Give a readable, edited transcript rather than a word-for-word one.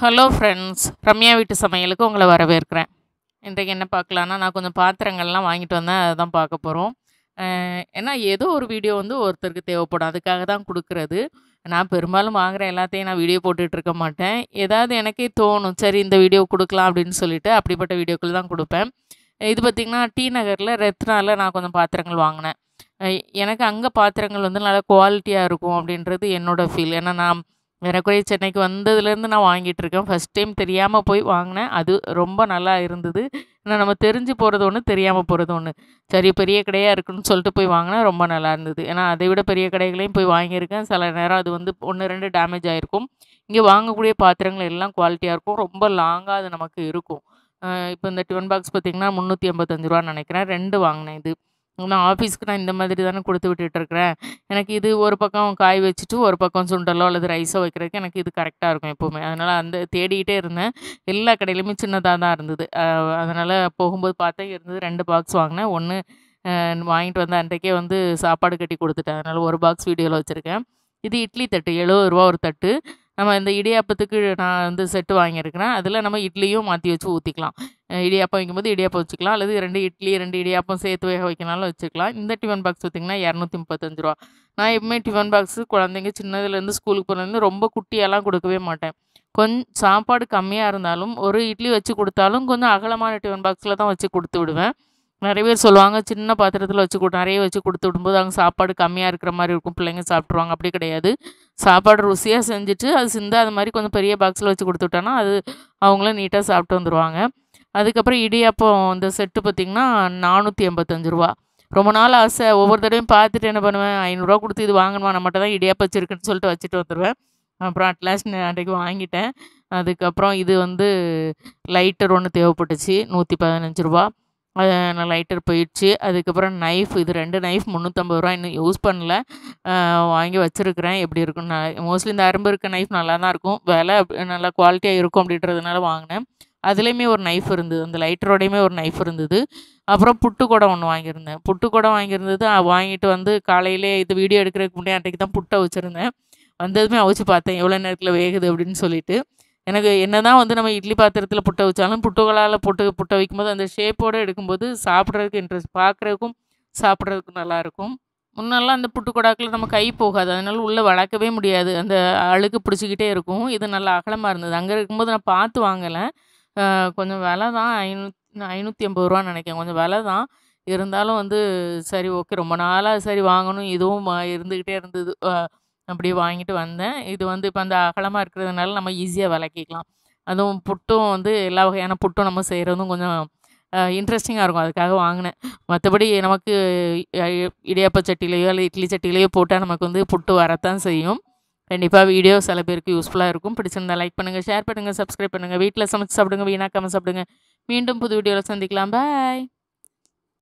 Hello friends, Ramya வீட்டு சமையலுக்கு உங்களை வரவேற்கிறேன். இன்றைக்கு என்ன பார்க்கலான்னா, நான் கொஞ்சம் பாத்திரங்கள்லாம் வாங்கிட்டு வந்தேன். அதுதான் பார்க்க போகிறோம். ஏன்னா ஏதோ ஒரு வீடியோ வந்து ஒருத்தருக்கு தேவைப்படும். அதுக்காக தான் குடுக்குறது. நான் பெரும்பாலும் வாங்குற எல்லாத்தையும் நான் வீடியோ போட்டுட்டு இருக்க மாட்டேன். ஏதாவது எனக்கே தோணும், சரி இந்த வீடியோ குடுக்கலாம் அப்படின்னு சொல்லிட்டு, அப்படிப்பட்ட வீடியோக்கள் தான் குடுப்பேன். இது பார்த்திங்கன்னா, டி நகரில் ரத்னால நான் கொஞ்சம் பாத்திரங்கள் வாங்கினேன். அ எனக்கு அங்கே பாத்திரங்கள் வந்து நல்லா குவாலிட்டியாக இருக்கும் அப்படின்றது என்னோட ஃபீல். ஏன்னா நான் ஏறக்குறைய சென்னைக்கு வந்ததுலேருந்து நான் வாங்கிட்டுருக்கேன். ஃபஸ்ட் டைம் தெரியாமல் போய் வாங்கினேன். அது ரொம்ப நல்லா இருந்தது. ஏன்னா நம்ம தெரிஞ்சு போகிறது ஒன்று, தெரியாமல் போகிறது ஒன்று. சரி பெரிய கடையாக இருக்குன்னு சொல்லிட்டு போய் வாங்கினேன், ரொம்ப நல்லா இருந்தது. ஏன்னா அதை விட பெரிய கடைகளையும் போய் வாங்கியிருக்கேன். சில நேரம் அது வந்து 1, 2 டேமேஜ் ஆகிருக்கும். இங்கே வாங்கக்கூடிய பாத்திரங்கள் எல்லாம் குவாலிட்டியாக இருக்கும். ரொம்ப லாங்காக அது நமக்கு இருக்கும். இப்போ இந்த டிஃபன் பாக்ஸ் பார்த்திங்கன்னா ரூ. 385 நினைக்கிறேன். 2 வாங்கினேன் இது. நான் ஆஃபீஸ்க்கு நான் இந்த மாதிரி தானே கொடுத்து விட்டுட்டுருக்கிறேன். எனக்கு இது ஒரு பக்கம் காய் வச்சுட்டு, ஒரு பக்கம் சுண்டலோ அல்லது ரைஸோ வைக்கிறதுக்கு எனக்கு இது கரெக்டாக இருக்கும் எப்போவுமே. அதனால் அந்த தேடிக்கிட்டே இருந்தேன். எல்லா கடையிலுமே சின்னதாக தான் இருந்தது. அதனால் போகும்போது பார்த்தேன் இருந்தது. 2 பாக்ஸ் வாங்கினேன். 1 வாங்கிட்டு வந்த அன்றைக்கே வந்து சாப்பாடு கட்டி கொடுத்துட்டேன். அதனால் ஒரு பாக்ஸ் வீடியோவில் வச்சுருக்கேன். இது இட்லி தட்டு ரூ. 70 ஒரு தட்டு. நம்ம இந்த இடியாப்பத்துக்கு நான் வந்து செட்டு வாங்கியிருக்கிறேன். அதில் நம்ம இட்லியும் மாற்றி வச்சு ஊற்றிக்கலாம். இடியாப்பம் வைக்கும்போது இடியாப்பம் வச்சுக்கலாம், அல்லது 2 இட்லி 2 இடியாப்பம் சேர்த்து வேக வைக்கனாலும் வச்சுக்கலாம். இந்த டிஃபன் பாக்ஸ் பார்த்திங்கன்னா ரூ. 235. நான் எப்பவுமே டிஃபன் பாக்ஸு குழந்தைங்க சின்னதுலேருந்து ஸ்கூலுக்கு போனதுலேருந்து ரொம்ப குட்டியெல்லாம் கொடுக்கவே மாட்டேன். சாப்பாடு கம்மியாக இருந்தாலும் ஒரு இட்லி வச்சு கொடுத்தாலும் கொஞ்சம் அகலமான டிஃபன் பாக்ஸில் தான் வச்சு கொடுத்து விடுவேன். நிறைய பேர் சொல்லுவாங்க, சின்ன பாத்திரத்தில் வச்சு நிறைய வச்சு கொடுத்து விடும்போது அங்கே சாப்பாடு கம்மியாக இருக்கிற மாதிரி இருக்கும், பிள்ளைங்க சாப்பிட்ருவாங்க. அப்படி கிடையாது. சாப்பாடு ருசியாக செஞ்சுட்டு அது சிந்தாத மாதிரி கொஞ்சம் பெரிய பாக்ஸில் வச்சு கொடுத்துட்டோன்னா அது அவங்களும் நீட்டாக சாப்பிட்டு வந்துடுவாங்க. அதுக்கப்புறம் இடியாப்பம் இந்த செட்டு பார்த்திங்கன்னா ரூ. 485. ரொம்ப நாள் ஆசை. ஒவ்வொரு தடவையும் பார்த்துட்டு என்ன பண்ணுவேன், ரூ. 500 கொடுத்து இது வாங்கணுமா, நம்மகிட்ட தான் இடியாப்பம் வச்சுருக்குன்னு சொல்லிட்டு வச்சுட்டு வந்துடுவேன். அப்புறம் அட்லாஸ்ட் அன்றைக்கு வாங்கிட்டேன். அதுக்கப்புறம் இது வந்து லைட்டர் ஒன்று தேவைப்பட்டுச்சு, ரூ. 115. நான் லைட்டர் போயிடுச்சு. அதுக்கப்புறம் நைஃப், இது 2 நைஃப் ரூ. 350. இன்னும் யூஸ் பண்ணல. வாங்கி வச்சுருக்கிறேன். எப்படி இருக்குன்னு மோஸ்ட்லி இந்த அரும்பு இருக்க நைஃப் நல்லா தான் இருக்கும். விலை நல்லா குவாலிட்டியாக இருக்கும் அப்படின்றதுனால வாங்கினேன். அதுலேயுமே ஒரு நைஃப் இருந்தது. அந்த லைட்டரோடையுமே ஒரு நைஃப் இருந்தது. அப்புறம் புட்டு குடம் ஒன்று வாங்கியிருந்தேன். புட்டு குடம் வாங்கியிருந்தது. வாங்கிட்டு வந்து காலையிலே இது வீடியோ எடுக்கிறதுக்கு முன்னாடி அன்றைக்கு தான் புட்டை வச்சுருந்தேன். வந்ததுமே அவிச்சு பார்த்தேன் எவ்வளோ நேரத்தில் வேகுது அப்படின்னு சொல்லிட்டு. எனக்கு என்ன தான் வந்து நம்ம இட்லி பாத்திரத்தில் புட்டை வச்சாலும் புட்டுகளால் புட்டை வைக்கும்போது அந்த ஷேப்போடு எடுக்கும்போது சாப்பிட்றதுக்கு இன்ட்ரெஸ்ட், பார்க்குறதுக்கும் சாப்பிட்றதுக்கும் நல்லாயிருக்கும். முன்னெல்லாம் அந்த புட்டு குடாக்கில் நம்ம கை போகாது. அதனால உள்ளே வளர்க்கவே முடியாது. அந்த அழுக்கு பிடிச்சிக்கிட்டே இருக்கும். இது நல்லா அகலமாக இருந்தது. அங்கே இருக்கும்போது நான் பார்த்து வாங்கலை. கொஞ்சம் விலை தான். ரூ. 580 நினைக்கிறேன். கொஞ்சம் விலை தான். இருந்தாலும் வந்து சரி ஓகே, ரொம்ப நாளாக சரி வாங்கணும், இதுவும் இருந்துக்கிட்டே இருந்தது. அப்படியே வாங்கிட்டு வந்தேன். இது வந்து இப்போ அந்த அகலமாக இருக்கிறதுனால நம்ம ஈஸியாக விளக்கிக்கலாம். அதுவும் புட்டும் வந்து எல்லா வகையான புட்டும் நம்ம செய்கிறதும் கொஞ்சம் இன்ட்ரெஸ்டிங்காக இருக்கும். அதுக்காக வாங்கினேன். மற்றபடி நமக்கு இடியாப்ப சட்டிலையோ இல்லை இட்லி சட்டிலையோ போட்டால் நமக்கு வந்து புட்டு வரத்தான் செய்யும். கண்டிப்பாக வீடியோ சில பேருக்கு யூஸ்ஃபுல்லாக இருக்கும். பிடிச்சிருந்தா லைக் பண்ணுங்கள், ஷேர் பண்ணுங்கள், சப்ஸ்கிரைப் பண்ணுங்கள். வீட்டில் சமைச்சு சாப்பிடுங்க, வீணாக்காமல் சாப்பிடுங்க. மீண்டும் புது வீடியோவில் சந்திக்கலாம். பாய்.